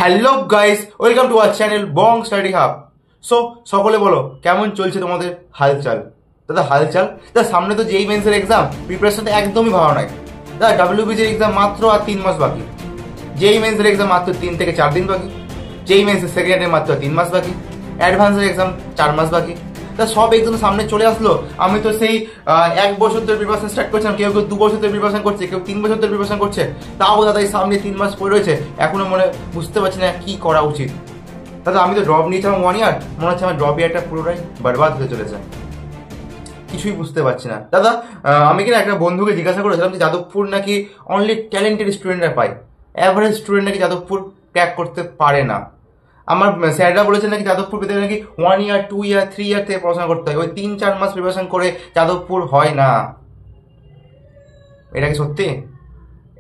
Hello guys, welcome to our channel Bong study hub. So সকলে বলো কেমন চলছে তোমাদের হালচাল? দাদা হালচাল দাদা, সামনে তো যেই মেন্সের এক্সাম, প্রিপারেশনটা একদমই ভালো নয় দাদা। ডাব্লিউবিজির এক্সাম মাত্র আর 3 মাস বাকি, যেই মেন্সের এক্সাম মাত্র 3 থেকে 4 দিন বাকি, যেই মেন্সের সেকেন্ড ইয়ারের মাত্র 3 মাস বাকি, অ্যাডভান্সের এক্সাম 4 মাস বাকি। তা সব এক্সাম সামনে চলে আসলো। আমি তো সেই 1 বছর ধরে প্রিপারেশন স্টার্ট করছিলাম, কেউ কেউ 2 বছর ধরে প্রিপারেশন করছে, কেউ 3 বছর ধরে প্রিপারেশন করছে। তাও দাদা এই সামনে 3 মাস পড়ে রয়েছে, এখনো বুঝতে পারছি না কি করা উচিত। দাদা আমি তো ড্রপ নিয়েছিলাম 1 ইয়ার, মনে হচ্ছে আমার ড্রপ ইয়ারটা পুরোটাই বরবাদ হতে চলেছে, কিছুই বুঝতে পারছি না। দাদা আমি কিনা একটা বন্ধুকে জিজ্ঞাসা করেছিলাম যে যাদবপুর নাকি অনলি ট্যালেন্টেড স্টুডেন্টরা পায়, অ্যাভারেজ স্টুডেন্ট নাকি যাদবপুর ক্র্যাক করতে পারে না। আমার স্যাররা বলেছে নাকি যাদবপুর পেতে নাকি 1 ইয়ার 2 ইয়ার 3 ইয়ার থেকে পড়াশোনা করতে হয়, ওই 3-4 মাস প্রিপারেশন করে যাদবপুর হয় না। এটা কি সত্যি?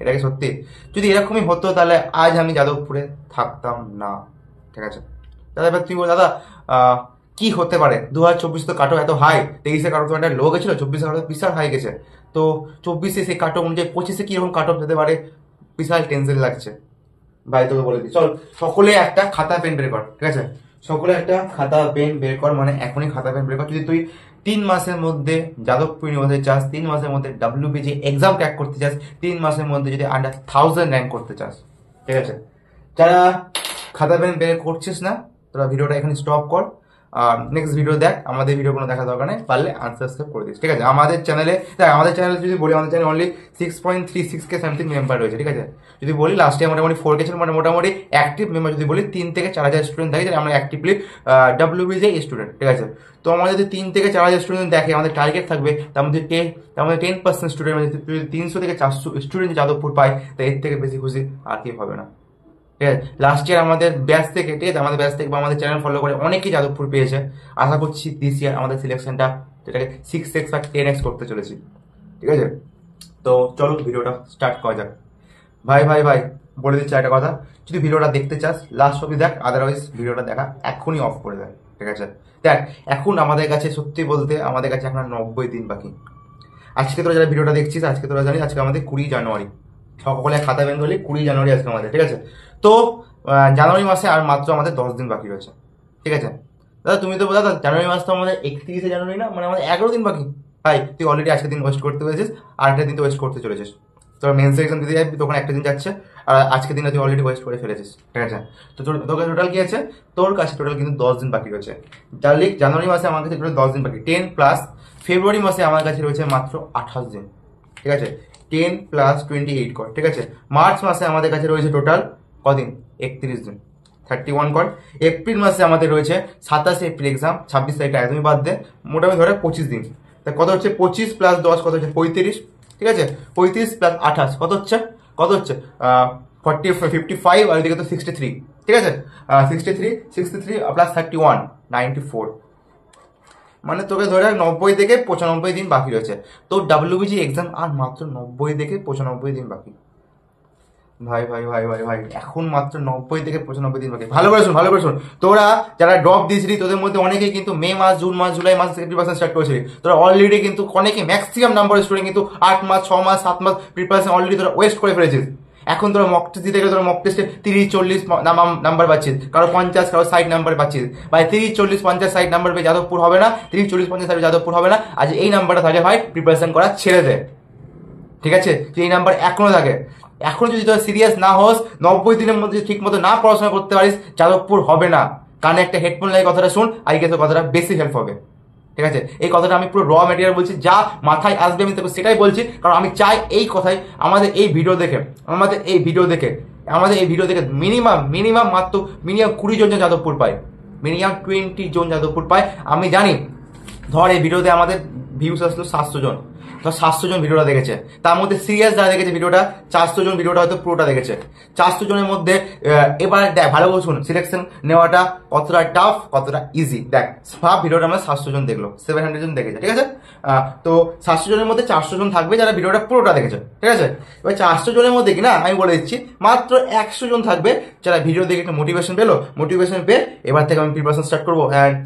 এটা কি সত্যি? যদি এরকমই হতো তাহলে আজ আমি যাদবপুরে থাকতাম না। ঠিক আছে দাদা, এবার তুমি বল দাদা কি হতে পারে? 2024 তো কাটো এত হাই, 23-এ কাটো তো একটা লো গেছিল, 24-এ কাটো বিশাল হাই গেছে। তো 24-এ সেই কাটো অনুযায়ী 25-এ কিরকম কাট অফ যেতে পারে, বিশাল টেনশন লাগছে ভাই। তোকে বলে দিই, চল সকলে একটা খাতা পেন বের কর। ঠিক আছে, সকলে একটা খাতা পেন বের কর, মানে এখনই খাতা পেন বের কর। যদি তুই 3 মাসের মধ্যে যাদবপুর ইউনিভার্সিটি চাস, 3 মাসের মধ্যে ডাব্লিউবিজি এক্সাম ক্র্যাক করতে চাস, 3 মাসের মধ্যে যদি আন্ডার 1000 র্যাঙ্ক করতে চাস, ঠিক আছে, যারা খাতা পেন বের করছিস না, তোরা ভিডিওটা এখানে স্টপ কর, আর নেক্সট ভিডিও দেখ। আমাদের ভিডিও কোনো দেখা দরকার নেই, পারলে আনসাবস্ক্রাইব করে দিস। ঠিক আছে, আমাদের চ্যানেলে দেখ, আমাদের চ্যানেলে যদি বলি, আমাদের চ্যানেলে অনলি 6.36K সামথিং মেম্বার রয়েছে। ঠিক আছে, যদি বলি লাস্ট ইয়ার মোটামুটি 4K ছিল, মানে মোটামুটি অ্যাক্টিভ মেম্বার যদি বলি 3 থেকে 4000 স্টুডেন্ট থাকে, আমরা অ্যাক্টিভলি ডাব্লিউবিজি স্টুডেন্ট। ঠিক আছে, তো আমাদের যদি 3 থেকে 4000 স্টুডেন্ট দেখে, আমাদের টার্গেট থাকবে তার মধ্যে 10% স্টুডেন্ট, মানে যদি 300 থেকে 400 স্টুডেন্ট যাদবপুর পায়, তো এর থেকে বেশি খুশি আর কি হবে না। ঠিক আছে, লাস্ট ইয়ার আমাদের ব্যাচ থেকে, ঠিক আছে, আমাদের ব্যাচ থেকে বা আমাদের চ্যানেল ফলো করে অনেকেই যাদবপুর পেয়েছে। আশা করছি দিস ইয়ার আমাদের সিলেকশনটা যেটাকে 6x বা 10x করতে চলেছি। ঠিক আছে, তো চলো ভিডিওটা স্টার্ট করা যাক। ভাই ভাই ভাই বলে দিচ্ছি একটা কথা, যদি ভিডিওটা দেখতে চাস লাস্ট অবধি দেখ, আদারওয়াইজ ভিডিওটা দেখা এখনই অফ করে দেয়। ঠিক আছে, দেখ এখন আমাদের কাছে সত্যি বলতে আমাদের কাছে এখন 90 দিন বাকি। আজকে তোরা যারা ভিডিওটা দেখছিস, আজকে তোরা জানিস আজকে আমাদের 20 জানুয়ারি, সকলে খাতা ব্যাংক হলে 20 জানুয়ারি আজকে আমাদের। ঠিক আছে, তো জানুয়ারি মাসে আর মাত্র আমাদের 10 দিন বাকি রয়েছে। ঠিক আছে দাদা, তুমি তো দাদা জানুয়ারি মাস তো আমাদের 31শে জানুয়ারি না, মানে আমাদের 11 দিন বাকি। ভাই তুই অলরেডি আজকে দিন ওয়েস্ট করতে পেরেছিস, আর একটা দিন তো ওয়েস্ট করতে চলেছিস। তোর মেন্স এক্সাম দিতে যাবি তখন একটা দিন যাচ্ছে, আর আজকে দিনটা তুই অলরেডি ওয়েস্ট করে ফেলেছিস। ঠিক আছে, তো তোর কাছে টোটাল কি আছে? তোর কাছে টোটাল কিন্তু 10 দিন বাকি রয়েছে। জানুয়ারি মাসে আমার কাছে টোটাল 10 দিন বাকি, 10 প্লাস ফেব্রুয়ারি মাসে আমার কাছে রয়েছে মাত্র 28 দিন। ঠিক আছে, 10 প্লাস 28 কর। ঠিক আছে, মার্চ মাসে আমাদের কাছে রয়েছে টোটাল কদিন? 31 দিন, 31 কর। এপ্রিল মাসে আমাদের রয়েছে 27 এপ্রিল এক্সাম, 26 তারিখটা একদমই বাদ দে, মোটামুটি ধরে 25 দিন। তা কত হচ্ছে? 25 প্লাস 10 কত হচ্ছে? 35। ঠিক আছে, 35 প্লাস 28 কত হচ্ছে? 55, আর এদিকে তো 63। ঠিক আছে, 63 প্লাস 31 94, মানে তোকে ধরে 90 থেকে 95 দিন বাকি রয়েছে। তোর ডাব্লিউবিজি এক্সাম আর মাত্র 90 থেকে 95 দিন বাকি। ভাই ভাই ভাই ভাই ভাই এখন মাত্র 90 থেকে 95 দিন বাকি। ভালো করে শোন, তোরা যারা ড্রপ দিয়েছিলি তোদের মধ্যে অনেকেই কিন্তু মে মাস, জুন মাস, জুলাই মাস থেকে প্রিপারেশন স্টার্ট করেছিলি। তোরা অলরেডি কিন্তু অনেকে ম্যাক্সিমাম নাম্বার স্টুডেন্ট কিন্তু 8 মাস, 6 মাস, 7 মাস প্রিপারেশন অলরেডি তোরা ওয়েস্ট করে ফেলেছিস। এখন তোরা মক টেস্ট দিতে গেলে তোরা মক টেস্টে 30-40 নাম্বার পাচ্ছিস, কারো 50, কারো 60 নাম্বার পাচ্ছিস। ভাই 30-40-50-60 নাম্বার পেয়ে যাদবপুর হবে না, 30-40-50 যাদবপুর হবে না। আজ এই নাম্বারটা থাকে ভাই প্রিপারেশন করা ছেড়ে দে। ঠিক আছে, এই নাম্বার এখনো থাকে। এখন যদি তোর সিরিয়াস না হোস, 90 দিনের মধ্যে ঠিক মতো না পড়াশোনা করতে পারিস, যাদবপুর হবে না। কানে একটা হেডফোন লাগিয়ে কথাটা শুন, আজকে তোর কথাটা বেশি হেল্প হবে। ঠিক আছে, এই কথাটা আমি পুরো র ম্যাটেরিয়াল বলছি, যা মাথায় আসবে আমি তোকে সেটাই বলছি, কারণ আমি চাই এই কথাই আমাদের এই ভিডিও দেখে মিনিমাম মাত্র 20 জন যাদবপুর পায়, মিনিমাম 20 জন যাদবপুর পায়। আমি জানি ধর এই ভিডিওতে আমাদের ভিউস আসলো 700 জন, ধর 700 জন ভিডিওটা দেখেছে, তার মধ্যে সিরিয়াস যারা দেখেছে ভিডিওটা 400 জন ভিডিওটা হয়তো পুরোটা দেখেছে। 400 জনের মধ্যে এবার দেখ ভালো করে শুন, সিলেকশন নেওয়াটা কতটা টাফ কতটা ইজি। দেখ সব ভিডিওটা আমরা 700 জন দেখলো, 700 জন দেখেছে। ঠিক আছে, তো 700 জনের মধ্যে 400 জন থাকবে যারা ভিডিওটা পুরোটা দেখেছে। ঠিক আছে, এবার 400 জনের মধ্যে কি না আমি বলে দিচ্ছি মাত্র 100 জন থাকবে যারা ভিডিও দেখে একটু মোটিভেশন পেয়ে এবার থেকে আমি প্রিপারেশন স্টার্ট করবো,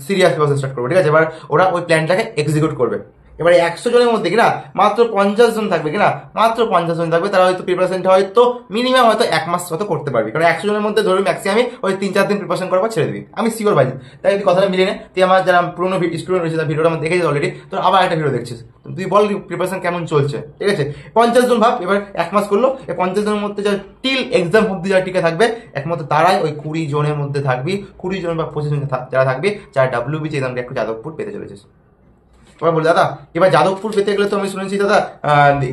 সিরিয়াস প্রিপারেশন স্টার্ট করবো। ঠিক আছে, এবার ওরা ওই প্ল্যানটাকে এক্সিকিউট করবে। এবারে 100 জনের মধ্যে কিনা মাত্র 50 জন থাকবে কিনা, মাত্র 50 জন থাকবে, তারা হয়তো প্রিপারেশনটা হয়তো মিনিমাম হয়তো 1 মাস মতো করতে পারবি। কারণ 100 জনের মধ্যে ধরুন ম্যাক্সিমাম আমি ওই 3-4 দিন প্রিপারেশন করার পর ছেড়ে দিবি, আমি সিওর ভাই। তাই যদি কথাটা মিলে নে, তুই আমার যারা পুরোনো স্টুডেন্ট রয়েছে তার ভিডিওটা আমার দেখেছিস অলরেডি, তো আবার একটা ভিডিও দেখছিস, তুই বল প্রিপারেশন কেমন চলছে, ঠিক আছে? 50 জন ভাব, এবার 1 মাস করলো, এই 50 জনের মধ্যে যারা টিল এক্সাম অব্দি যারা টিকে থাকবে একমাত্র তারাই ওই 20 জনের মধ্যে থাকবি, 20 জন বা 25 জন যারা থাকবে যারা WBC এক্সামটা একটু যাদবপুর পেতে চলেছিস। এবার বলি দাদা, এবার যাদবপুর পেতে গেলে তো আমি শুনেছি দাদা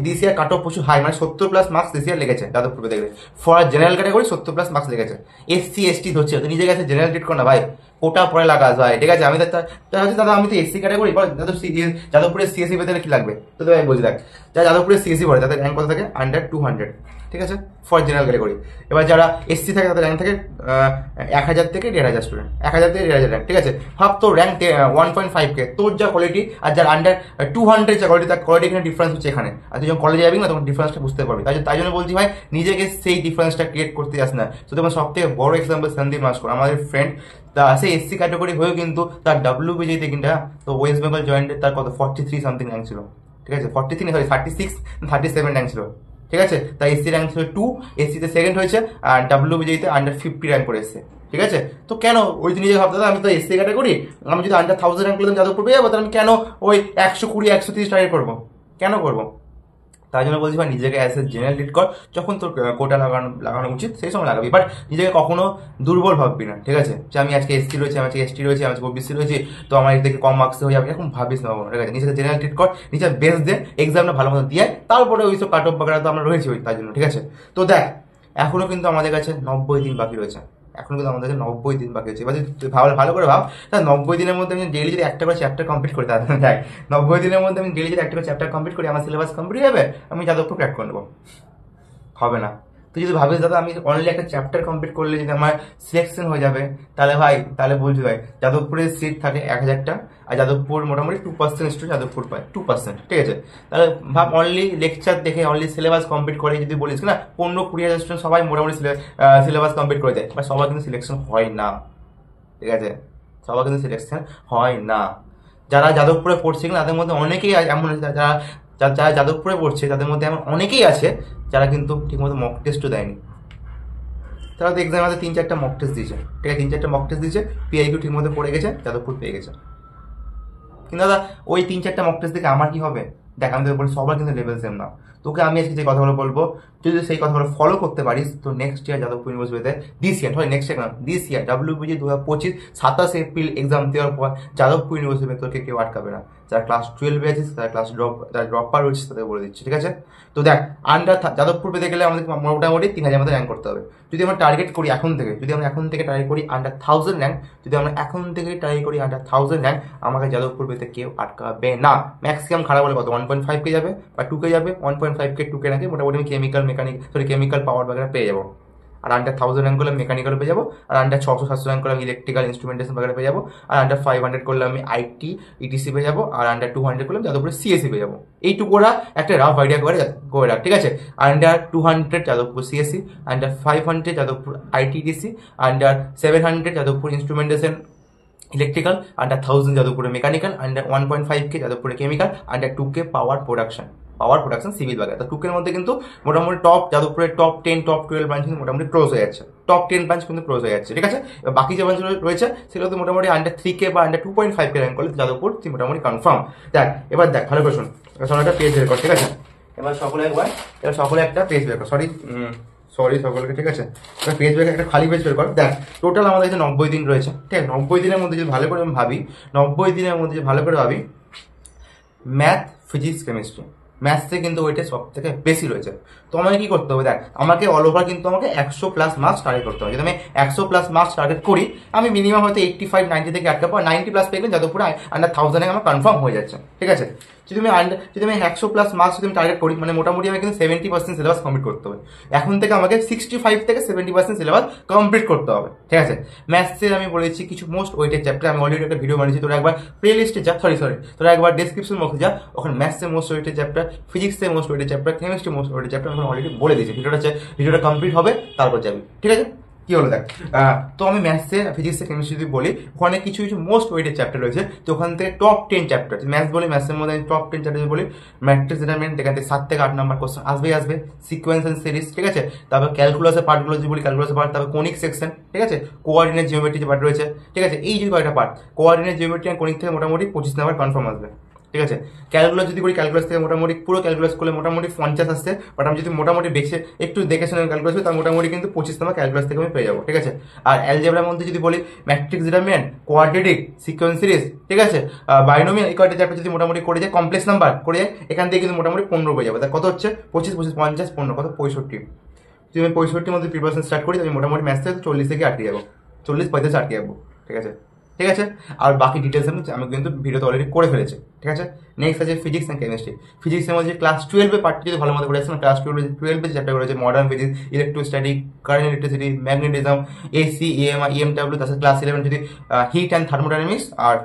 দিস ইয়ার কাট অফ প্রচুর হাই, মানে 70+ মার্কস দিস ইয়ার লেগেছে যাদবপুর পেতে গেলে। ফর জেনারেল ক্যাটাগরি 70+ মার্কস লেগেছে। SC ST ধরছে, তো নিজের কাছে জেনারেল ট্রিট কর না ভাই, কোটা পরে লাগাস ভাই, ঠিক আছে? আমি দাদা আমি তো SC ক্যাটাগরি, যাদবপুরের CSE পেতে কি লাগবে তো ভাই বলছি, দেখ যারা যাদবপুরের CSE পড়ে তাদের র্যাঙ্ক কত থাকে, আন্ডার 200, ঠিক আছে, ফর জেনারেল ক্যাটাগরি। এবার যারা SC থাকে তাদের র্যাঙ্ক থাকে 1000 থেকে 1500 স্টুডেন্ট, 1000 থেকে 1500 র্যাঙ্ক, ঠিক আছে? ভাব তোর র্যাঙ্ক 1.5K, তোর যা কোয়ালিটি আর যার আন্ডার 200 যা কোয়ালিটি, তার কোয়ালিটি এখানে ডিফারেন্স হচ্ছে এখানে। আর তুই যখন কলেজে যাবি না তখন ডিফারেন্সটা বুঝতে পারবি। তাই জন্য বলছি ভাই, নিজেকে সেই ডিফারেন্সটা ক্রিয়েট করতে যাস না। তো তোমার সব থেকে বড় এক্সাম্পল সন্দীপ নস্কর, আমাদের ফ্রেন্ড, তা সেই SC ক্যাটাগরি হয়েও কিন্তু তার WBC কিনা তো ওয়েস্ট বেঙ্গল জয়েন্টের তার কত 43 সামথিং র্যাঙ্ক ছিল, ঠিক আছে? 43 সরি 36 37 র্যাঙ্ক ছিল, ঠিক আছে? তাই SC র্যাঙ্ক ছিল 2, SC-তে সেকেন্ড হয়েছে, আর WBC-তে আন্ডার 50 র্যাঙ্ক করে এসছে, ঠিক আছে? তো কেন ওই নিজে ভাবতে, আমি তো SC ক্যাটাগরি, আমি যদি আন্ডার 1000 র্যাঙ্ক করলাম যাদবপুর পেয়ে যাবো, তাহলে আমি কেন ওই 120 130 টার্গেট করবো, কেন করবো? তাই জন্য বলছি ভাই, নিজেকে অ্যাজ এ জেনারেল ট্রিট কর, যখন তোর কোটা লাগানো উচিত সেই সময় লাগাবি, বাট নিজেকে কখনো দুর্বল ভাববি না, ঠিক আছে? যে আমি আজকে SC রয়েছে, আমি আজকে ST রয়েছে, আমি আজকে OBC রয়েছে, তো আমার এর থেকে কম মার্কস হয়ে যাবে, এরকম ভাবিস না, ঠিক আছে? নিজেকে জেনারেল ট্রিট কর, নিজের বেস্ট দে, এক্সামটা ভালো মতো দিয়ে, তারপরে ওই সব কাট অফ বাগেরা তো আমরা রয়েছি ওই তার জন্য, ঠিক আছে? তো দেখ, এখনো কিন্তু আমাদের কাছে 90 দিন বাকি রয়েছে, এখন কিন্তু আমাদের কাছে 90 দিন বাকি আছে। এবার যদি তুই ভালো করে ভাব, তাহলে 90 দিনের মধ্যে আমি ডেইলি যদি একটা করে চ্যাপ্টার কমপ্লিট করি, তাহলে দেখ 90 দিনের মধ্যে আমি ডেইলি যদি একটা করে চ্যাপ্টার কমপ্লিট করি, আমার সিলেবাস কমপ্লিট হবে, আমি যাদবপুর ক্র্যাক করে নেবো, হবে না? তুই যদি ভাবিস দাদা আমি অনলি একটা চ্যাপ্টার কমপ্লিট করলে যদি আমার সিলেকশন হয়ে যাবে, তাহলে ভাই তাহলে বলছি ভাই, যাদবপুরের সিট থাকে 1000টা, আর যাদবপুর মোটামুটি 2% স্টুডেন্ট যাদবপুর পায়, 2%, ঠিক আছে? তাহলে ভাব অনলি লেকচার দেখে, অনলি সিলেবাস কমপ্লিট করে যদি বলিস না 15-20 হাজার স্টুডেন্ট সবাই মোটামুটি সিলেবাস কমপ্লিট করে দেয়, বা সবার কিন্তু সিলেকশন হয় না, ঠিক আছে? সবার কিন্তু সিলেকশন হয় না। যারা যাদবপুরে পড়ছে না তাদের মধ্যে অনেকেই এমন, যারা যারা যাদবপুরে পড়ছে তাদের মধ্যে এমন অনেকেই আছে যারা কিন্তু ঠিকমতো মক টেস্টও দেয়নি। তারা তো এক্সামে আমাদের 3-4টা মক টেস্ট দিয়েছে, ঠিক আছে? 3-4টা মক টেস্ট দিয়েছে, PIQ ঠিকমতো পড়ে গেছে, যাদবপুর পেয়ে গেছে। কিন্তু দাদা ওই 3-4টা মক টেস্ট দেখে আমার কি হবে? দেখ আমি তোকে বলি, সবার কিন্তু লেভেল সেম না। তোকে আমি আজকে যে কথাগুলো বলবো, তুই যদি সেই কথাগুলো ফলো করতে পারিস, তো নেক্সট ইয়ার যাদবপুর ইউনিভার্সিটিতে this year WBC 2025 27 April exam দেওয়ার পর যাদবপুর ইউনিভার্সিটিতে তোকে কেউ আটকাবে না। যারা ক্লাস 12 আছিস, তারা ড্রপার রয়েছিস, তাদের বলে দিচ্ছি, ঠিক আছে? তো দেখ, যাদবপুর পেতে গেলে আমাদের মোটামুটি 3000 মতো র্যাঙ্ক করতে হবে। যদি আমরা টার্গেট করি এখন থেকে, টার্গেট করি আন্ডার 1000 র্যাঙ্ক, আন্ডার 1000 র্যাঙ্ক, আমাকে যাদবপুর পেতে কেউ আটকাবে না। ম্যাক্সিমাম খারাপ বলে কত 1.5K যাবে বা 2K যাবে, 1.5K 2K র্যাঙ্কে মোটামুটি আমি কেমিক্যাল পাওয়ার বাগেরা পেয়ে যাবো। আর আন্ডার 1000 র্যাঙ্ক করলে মেকানিক্যাল পেয়ে যাবো, আর আন্ডার 600-700 র্যাঙ্ক করলে আমি ইলেকট্রিক্যাল ইনস্ট্রুমেন্টেশন বাগেরা পেয়ে যাবো, আর আন্ডার 500 করলে আমি IT ETC পেয়ে যাবো, আর আন্ডার 200 করলে যাদবপুরে CSE পেয়ে যাবো। এইটুকু ওরা একটা রাফ আইডিয়া করে রাখ, ঠিক আছে? Under 200 Jadavpur CSE, under 500 Jadavpur IT ETC, under 700 Jadavpur instrumentation electrical, under 1000 যাদবপুরে মেকানিক্যাল, আন্ডার 1.5K যাদবপুরে chemical, under 2K power production civil বাগেরা। তো 2K মধ্যে কিন্তু মোটামুটি যাদবপুরের টপ 10 টপ 12 ব্রাঞ্চ কিন্তু মোটামুটি ক্লোজ হয়ে যাচ্ছে, টপ 10 ব্রাঞ্চ কিন্তু ক্লোজ হয়ে যাচ্ছে, ঠিক আছে? বাকি যে ব্রাঞ্চ রয়েছে সেগুলো তো মোটামুটি আন্ডার 3K বা আন্ডার 2.5K র্যাঙ্ক করলে যাদবপুর মোটামুটি কনফার্ম। দেখ এবার দেখ ভালো করে শোন, একটা পেজ বের কর, ঠিক আছে? এবার সকলে একটা পেজ বের কর, সরি সকলকে, ঠিক আছে? পেজ বের একটা খালি পেজ বের কর। দেখ টোটাল আমাদের কাছে 90 দিন রয়েছে, ঠিক আছে? 90 দিনের মধ্যে যদি ভালো করে ভাবি, ম্যাথ, ফিজিক্স, কেমিস্ট্রি, ম্যাথসে কিন্তু ওইটা সব থেকে বেশি রয়েছে। তো আমাকে কি করতে হবে? দেখ আমাকে অল ওভার কিন্তু আমাকে 100+ মার্কস টার্গেট করতে হবে। যদি আমি 100+ মার্কস টার্গেট করি, আমি মিনিমাম হয়তো 85-90 থেকে আটকাবো, 90+ পেয়ে গেলে যাদবপুরে আন্ডার 1000 আমার কনফার্ম হয়ে যাচ্ছে, ঠিক আছে? যদি আমি 100+ মার্কস যদি আমি টার্গেট করি, মানে মোটামুটি আমি কিন্তু 70% সিলেবাস কমপ্লিট করতে হবে। এখন থেকে আমাকে 65 থেকে 70% সিলেবাস কমপ্লিট করতে হবে, ঠিক আছে? ম্যাথসের আমি বলেছি কিছু মোস্ট ওয়েটেড চ্যাপ্টার, আমি অলরেডি একটা ভিডিও বানিয়েছি, তোরা একবার প্লে লিস্টে যা, তোরা একবার ডেসক্রিপশন বক্সে যা, ওখানে ম্যাথসের মোস্ট ওয়েটেড চ্যাপ্টার, ফিজিক্সের most weighted chapter, chemistry most weighted chapter আমি অলরেডি বলে দিয়েছি। ভিডিওটা কমপ্লিট হবে তারপর যাবি, ঠিক আছে? কি হলো দেখ, তো আমি ম্যাথসে ফিজিক্সে কেমিস্ট্রি যদি বলি, ওখানে কিছু কিছু মোস্ট ওয়েটেড চ্যাপ্টার রয়েছে, তো ওখান থেকে টপ 10 চ্যাপ্টার ম্যাথস বলি, ম্যাথসের মধ্যে আমি টপ 10 চ্যাপ্টার বলি, ম্যাট্রিক্স ডিটারমিনেন্ট, এখান থেকে 7 থেকে 8 নাম্বার কোশ্চেন আসবে, সিকোয়েন্স এন্ড সিরিজ, ঠিক আছে। তারপর ক্যালকুলাসের পার্টগুলো যদি বলি, ক্যালকুলাসের পার্ট, তারপর কোনিক সেকশন, ঠিক আছে, কোঅর্ডিনেট জিওমেট্রি যে পার্ট রয়েছে, ঠিক আছে, এই যে কয়েকটা পার্ট, কোঅর্ডিনেট জিওমেট্রি আর কোনিক থেকে মোটামুটি 25 নাম্বার কনফার্ম আসবে, ঠিক আছে। ক্যালকুলাস যদি করি, ক্যালকুলাস থেকে মোটামুটি পুরো ক্যালকুলাস করলে মোটামুটি 50 আসছে, বাট আমি যদি মোটামুটি একটু দেখে শুনে ক্যালকুলাস করি, তার মোটামুটি কিন্তু 25 নাম্বার ক্যালকুলাস থেকে আমি পেয়ে যাবো, ঠিক আছে। আর অ্যালজেব্রার মধ্যে যদি বলি, matrix determinant, quadratic, sequence series, ঠিক আছে, বাইনোমিয়াল, এই কয়টা চ্যাপ্টার যদি মোটামুটি করে যায়, কমপ্লেক্স নাম্বার করে যায়, এখান থেকে কিন্তু মোটামুটি 15 পেয়ে যাবে। তার কত হচ্ছে 25 25 50 15 কত 65। যদি আমি 65 মধ্যে প্রিপারেশন স্টার্ট করি, আমি মোটামুটি ম্যাথ থেকে 40 থেকে আটকে যাবো, 40 45 আটকে যাবো, ঠিক আছে, ঠিক আছে। আর বাকি ডিটেলস আমি কিন্তু ভিডিওতে অলরেডি করে ফেলেছি, ঠিক আছে। নেক্সট আছে ফিজিক্স অ্যান্ড কেমিস্ট্রি। ফিজিক্সের মধ্যে ক্লাস 12 পার্ট যদি ভালো মতো করে আসছে, ক্লাস 12 চ্যাপ্টার রয়েছে matter physics, electrostatic, current electricity, magnetism, AC, EMI, EMW, তাছাড়া ক্লাস 11 যদি হিট অ্যান্ড থার্মোডাইনামিক্স আর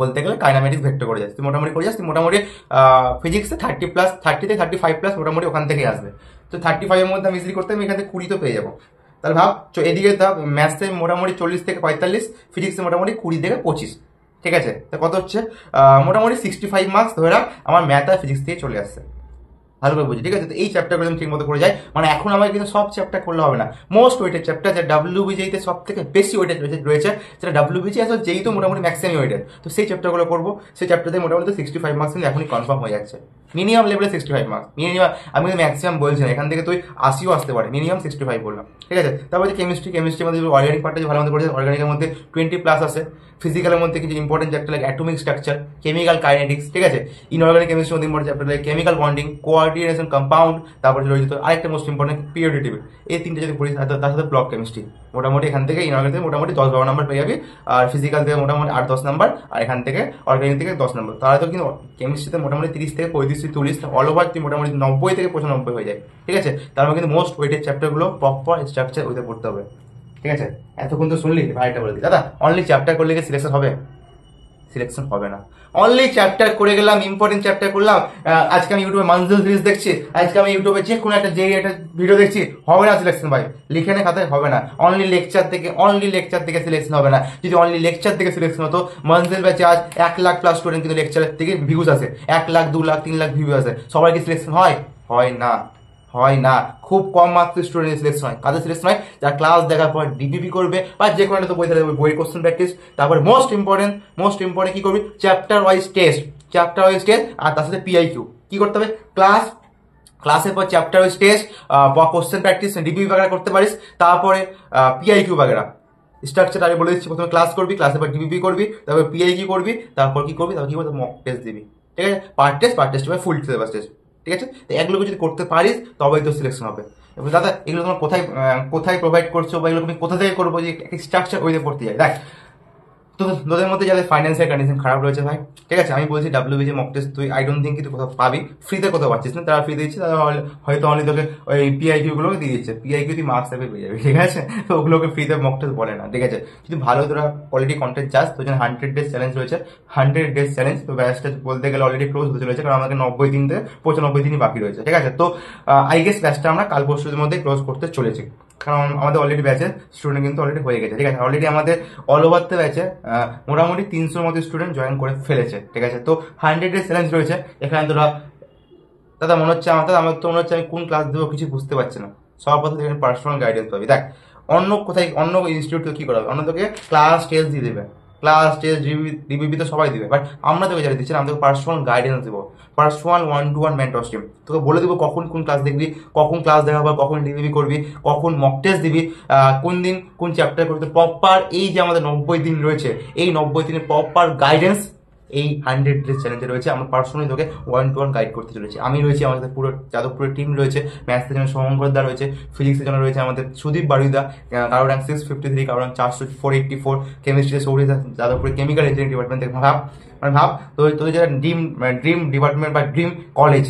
বলতে গেলে কাইনামেটিক্স ভেক্টর করে যাচ্ছে, তুই মোটামুটি করে যাস, তুই মোটামুটি ফিজিক্সে 30 থেকে 35+ মোটামুটি ওখান থেকে আসবে। তো 35 এর মধ্যে আমি ইজিলি করতে, আমি এখান থেকে 20 তো পেয়ে যাবো। তাহলে ভাব, এদিকে ম্যাথসে মোটামুটি 40 থেকে 45, ফিজিক্সে মোটামুটি 20 থেকে 25, ঠিক আছে। তো কত হচ্ছে, মোটামুটি 65 মার্কস ধরে রাখ আমার ম্যাথ আর ফিজিক্স থেকে চলে আসছে, ভালো করে বুঝি, ঠিক আছে। তো এই চ্যাপ্টারগুলো আমি ঠিক মতো করে যাই, মানে এখন আমার কিন্তু সব চ্যাপ্টার করলে হবে না, মোস্ট ওয়েটেড চ্যাপ্টার যে ডাব্লিউবিজিতে সব থেকে বেশি ওয়েটেড রয়েছে, সেটা ডাব্লিউবিজি আসলে যেই তো মোটামুটি ম্যাক্সিমাম ওয়েটেড, তো সেই চ্যাপ্টারগুলো করবো, সেই চ্যাপ্টারে মোটামুটি 65 মার্কস কিন্তু এখনই কনফার্ম হয়ে যাচ্ছে, মিনিমাম লেভেলে 65 মার্কস, মিনিমাম, আমি কিন্তু ম্যাক্সিমাম বলছি না, এখান থেকে তুই 80ও আসতে পারে, মিনিমাম 65 বললাম, ঠিক আছে। তারপরে কেমিস্ট্রির মধ্যে অর্গানিক পার্টটা যে ভালো মতো করেছে, অর্গানিকের মধ্যে 20+ আছে, ফিজিক্যালের মধ্যে কিছু important chapter like atomic structure, chemical kinetics, ঠিক আছে। ইনঅর্গানিক কেমিস্ট্রির মধ্যে important chapter like chemical bonding, coordination, compound, তারপরে রয়েছে তো আরেকটা মোস্ট ইম্পর্টেন্ট পিরিয়ডিক টেবিল, এই তিনটে যদি পড়িস, তার সাথে ব্লক কেমিস্ট্রি, মোটামুটি এখান থেকে ইনঅর্গানিক থেকে মোটামুটি 10-12 নাম্বার পেয়ে যাবি, আর ফিজিক্যাল থেকে মোটামুটি 8-10 নাম্বার, আর এখান থেকে অর্গানিক থেকে 10 নাম্বার, তাহলে তো কিন্তু কেমিস্ট্রিতে মোটামুটি 30 থেকে 35 40, অল ওভার তুই মোটামুটি 90 থেকে 95 হয়ে যায়, ঠিক আছে। তার মধ্যে কিন্তু মোস্ট ওয়েটেড চ্যাপ্টারগুলো প্রপার স্ট্রাকচার ওইতে পড়তে হবে, ঠিক আছে। এতক্ষণ তো শুনলি, ভাইটা বলে দিই দাদা, অনলি চ্যাপ্টার করলে কি সিলেকশন হবে? সিলেকশন হবে না। অনলি চ্যাপ্টার করে গেলাম, ইম্পর্টেন্ট চ্যাপ্টার করলাম, আজকে আমি ইউটিউবে মানজুল সিরিজ দেখছি, আজকে আমি ইউটিউবে যে কোনো একটা ভিডিও দেখছি, হবে না সিলেকশন ভাই, লিখে নে খাতায়, হবে না। অনলি লেকচার থেকে সিলেকশন হবে না। যদি অনলি লেকচার থেকে সিলেকশন হতো, মানজুল ব্যাচে আজ 1 লাখ প্লাস স্টুডেন্ট কিন্তু লেকচারের থেকে ভিউজ আসে, 1 লাখ 2 লাখ 3 লাখ ভিউ আসে, সবাই কি সিলেকশন হয়? হয় না। খুব কম মার্কস স্টুডেন্ট সিলেকশন হয়। কাদের সিলেকশন হয়? যারা ক্লাস দেখার পর ডিপিপি করবে, বা যে কোনো একটা বই থাকে, বইয়ের কোশ্চেন প্র্যাকটিস। তারপরে মোস্ট ইম্পর্টেন্ট কি করবি? চ্যাপ্টার ওয়াইজ টেস্ট, আর তার সাথে পিআইকিউ কি করতে হবে? ক্লাসের পর চ্যাপ্টার ওয়াইজ টেস্ট বা কোশ্চেন প্র্যাকটিস, ডিপিপি বাগেরা করতে পারিস। তারপরে পিআইকিউ বাগেরা স্ট্রাকচার আমি বলে দিচ্ছি, প্রথমে ক্লাস করবি, ক্লাসের পর ডিপিপি করবি, তারপর পিআইকিউ করবি, তারপর কি করবি মক টেস্ট দিবি, ঠিক আছে। Part test full syllabus test, ঠিক আছে। তো এগুলোকে যদি করতে পারিস তবেই তো সিলেকশন হবে। এবং দাদা এগুলো তোমার কোথায় প্রোভাইড করছো, বা এগুলো তুমি কোথা থেকে করবো, যে স্ট্রাকচার ওইতে পড়তে যায়। দেখ, তো তোদের মধ্যে যাদের ফাইন্যান্সিয়াল কন্ডিশন খারাপ রয়েছে ভাই, ঠিক আছে, আমি বলছি ডাব্লিউবিজি মক টেস্ট তুই আই ডোন্ট থিঙ্ক তুই কোথাও পাবি, ফ্রিতে কোথাও পাচ্ছিস না, তারা ফ্রি দিচ্ছে, তারা হয়তো অনলি তোকে ওই পিআইকিউ গুলোকে দিয়ে দিচ্ছে, পিআইকিউ তুই মার্কস পেয়ে যাবি, ঠিক আছে। তো ওগুলোকে ফ্রিতে মক টেস্ট বলে না, ঠিক আছে। যদি ভালো তোরা কোয়ালিটি কন্টেন্ট চাস, তোর জন্য 100 ডেজ চ্যালেঞ্জ রয়েছে, 100 ডেজ চ্যালেঞ্জ। তো ব্যাচটা বলতে গেলে অলরেডি ক্লোজ হতে চলেছে, কারণ আমাদের 90 দিন থেকে 95 দিনই বাকি রয়েছে, ঠিক আছে। তো আই গেস ব্যাচটা আমরা কাল পরশুর মধ্যে ক্লোজ করতে চলেছি, কারণ আমাদের অলরেডি ব্যাচে স্টুডেন্ট কিন্তু অলরেডি হয়ে গেছে, ঠিক আছে। অলরেডি আমাদের অল ওভার দ্য ব্যাচে মোটামুটি 300-র মতো স্টুডেন্ট জয়েন করে ফেলেছে, ঠিক আছে। তো 100 ডেজ চ্যালেঞ্জ রয়েছে। এখানে তোরা দাদা মনে হচ্ছে আমার তো মনে হচ্ছে আমি কোন ক্লাস দেবো কিছু বুঝতে পারছি না। সর্বপ্রথম এখানে পার্সোনাল গাইডেন্স পাবি। দেখ, অন্য ইনস্টিটিউট কি করাবে, অন্য তোকে ক্লাস টেস্ট দিয়ে দেবে, ক্লাস টেস্ট ডিবিবি তো সবাই দিবে, বাট আমরা তোকে যারা দিচ্ছি না, আমরা তোকে পার্সোনাল গাইডেন্স দেবো, পার্সোনাল 1-to-1 মেন্টরশিপ। তোকে বলে দেবো কখন কোন ক্লাস দেখবি, কখন ক্লাস দেখাবো, কখন ডিবিবি করবি, কখন মক টেস্ট দিবি, কোন দিন কোন চ্যাপ্টার করতে, প্রপার এই যে আমাদের 90 দিন রয়েছে, এই 90 দিনের প্রপার গাইডেন্স এই 100 ডেজ চ্যালেঞ্জে রয়েছে। আমরা পার্সোনালি তোকে 1-to-1 গাইড করতে চলেছি। আমি রয়েছি, আমাদের পুরো যাদবপুরের টিম রয়েছে, ম্যাথসের জন্য শুভঙ্কর দা রয়েছে, ফিজিক্সের জন্য রয়েছে আমাদের সুদীপ বাড়ুইদা, কারো র্যাঙ্ক 653, কারো র্যাঙ্ক 484, কেমিস্ট্রি সৌরী যাদবপুরের কেমিক্যাল ইঞ্জিনিয়ারিং ডিপার্টমেন্ট থেকে। ভাব তোদের যারা ড্রিম ডিপার্টমেন্ট বা ড্রিম কলেজ,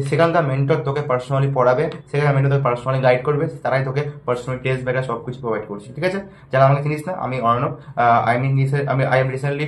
সেখানকার মেন্টর তোকে পার্সোনালি পড়াবে, সেখানে মেন্টর তোকে পার্সোনালি গাইড করবে, তারাই তোকে পার্সোনালি টেস্ট ব্যাগার সব কিছু প্রোভাইড করছে, ঠিক আছে। যারা আমাকে চিনিস না, আমি Arnab, I am recently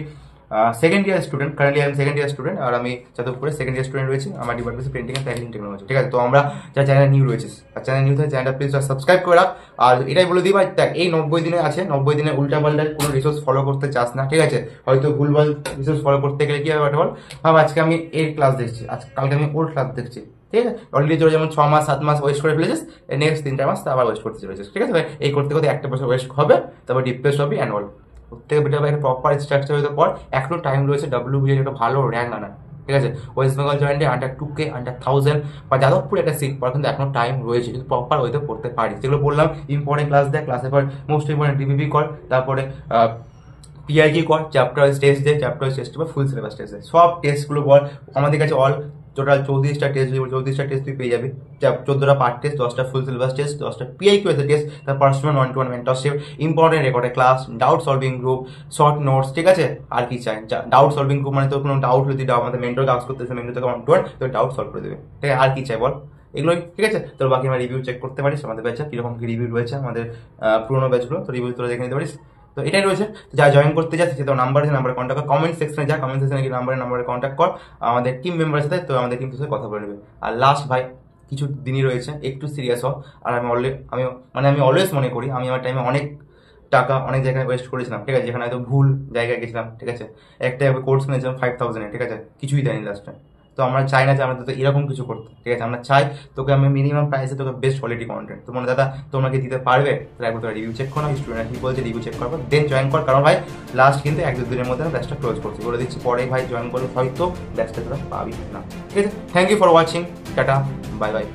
second year student, currently আমি সেকেন্ড ইয়ার স্টুডেন্ট, আর আমি যাদবপুরে সেকেন্ড ইয়ার স্টুডেন্ট রয়েছি। আমার department printing and packaging technology, ঠিক আছে। তো আমরা যারা চ্যানেল নিউ রয়েছে, আর চ্যানেল নিউ থাকে চ্যানেলটা প্লিজ সাবস্ক্রাইব করে রাখ। আর এটাই বলে দিই ভাই, দেখ এই 90 দিনে আছে, 90 দিনে উল্টাপাল্টা কোনো রিসোর্স ফলো করতে চাস না, ঠিক আছে। হয়তো ভুলভাল রিসোর্স ফলো করতে গেলে কি হবে বল, ভাব আজকে আমি এর ক্লাস দেখছি, আজ কালকে আমি ওর ক্লাস দেখছি, ঠিক আছে। অলরেডি তোর যেমন 6 মাস 7 মাস ওয়েস্ট করে ফেলেছিস, নেক্সট 3-4 মাস আবার ওয়েস্ট করতে চলেছিস, ঠিক আছে ভাই। এই করতে করতে একটা বছর ওয়েস্ট হবে, তারপর ডিপ্রেস হবে অ্যান্ড অল। প্রত্যেক বেটা ভাই একটা প্রপার স্ট্রাকচার হতে পর এখনো টাইম রয়েছে WBA একটা ভালো র্যাঙ্ক আনার, ঠিক আছে। ওয়েস্ট বেঙ্গল জয়েন্টে আন্ডার 2K আন্ডার 1000 বা যাদবপুরে একটা সিট পাওয়ার কিন্তু এখনো টাইম রয়েছে, কিন্তু প্রপার ওয়েতে পড়তে পারি। যেগুলো বললাম ইম্পর্টেন্ট ক্লাস দেয়, ক্লাসের পর মোস্ট ইম্পর্টেন্ট ডিবিবি কর, তারপরে পিআইকি কর, চ্যাপ্টার ওয়াইজ টেস্ট দে, চ্যাপ্টার ওয়াইজ টেস্ট বা ফুল সিলেবাস টেস্ট দে, সব টেস্টগুলো বল। আমাদের কাছে অল টোটাল 34টা টেস্ট, 34টা টেস্ট তুই পেয়ে যাবি। 14টা পার্ট টেস্ট, 10টা ফুল সিলেবাস টেস্ট, 10টা পিআইকিউ এসে টেস্ট, তার পার্সোনাল 1-to-1 মেন্টরশিপ, ইম্পর্টেন্ট রেকর্ডের class, doubt solving group, short notes, ঠিক আছে। আর কি চাই, ডাউট সলভিং গ্রুপ মানে তোর কোনো ডাউট হলে তুই আমাদের মেন্টরকে আস্ক করতেছে, মেন্টর থেকে 1-to-1 তোর ডাউট সলভ করে দেবে, ঠিক আছে। আর কি চাই বল, এগুলোই, ঠিক আছে। তোর বাকি আমার রিভিউ চেক করতে পারিস, আমাদের ব্যাচে কিরকম কি রিভিউ রয়েছে, আমাদের পুরোনো ব্যাচগুলো তো রিভিউ তোরা দেখে নিতে পারিস। তো এটাই রয়েছে। যা জয়েন করতে যাচ্ছে সে তো নাম্বার আছে, নাম্বারে কন্ট্যাক্ট কর, কমেন্ট সেকশনে যা, কমেন্ট সেকশনে গিয়ে নাম্বারে কন্ট্যাক্ট কর আমাদের টিম মেম্বারের সাথে, তো আমাদের টিমের সাথে কথা বলে নেবে। আর লাস্ট ভাই কিছু দিনই রয়েছে, একটু সিরিয়াস হ। আর আমি অলওয়েজ মনে করি আমি আমার টাইমে অনেক টাকা অনেক জায়গায় ওয়েস্ট করেছিলাম, ঠিক আছে। যেখানে হয়তো ভুল জায়গায় গেছিলাম, ঠিক আছে। একটা কোর্স কিনেছিলাম 5000-এ, ঠিক আছে, কিছুই দেয়নি লাস্টে। তো আমরা চাই না যে আমরা তো এরকম কিছু করতে, ঠিক আছে। আমরা চাই তোকে আমি মিনিমাম প্রাইসে তোকে বেস্ট কোয়ালিটি কন্টেন্ট, তো মনে দাদা তোমরা কি দিতে পারবে, তাহলে একবার তোরা রিভিউ চেক করো, স্টুডেন্ট কি বলছে রিভিউ চেক করবো, দেন জয়েন কর। কারণ ভাই লাস্ট কিন্তু 1-2 দিনের মধ্যে আমি ব্যাচটা ক্লোজ করছি, বলে দিচ্ছি। পরে ভাই জয়েন করলে হয়তো ব্যাচটা তোরা পাবি না, ঠিক আছে। Thank you for watching, tata, bye by.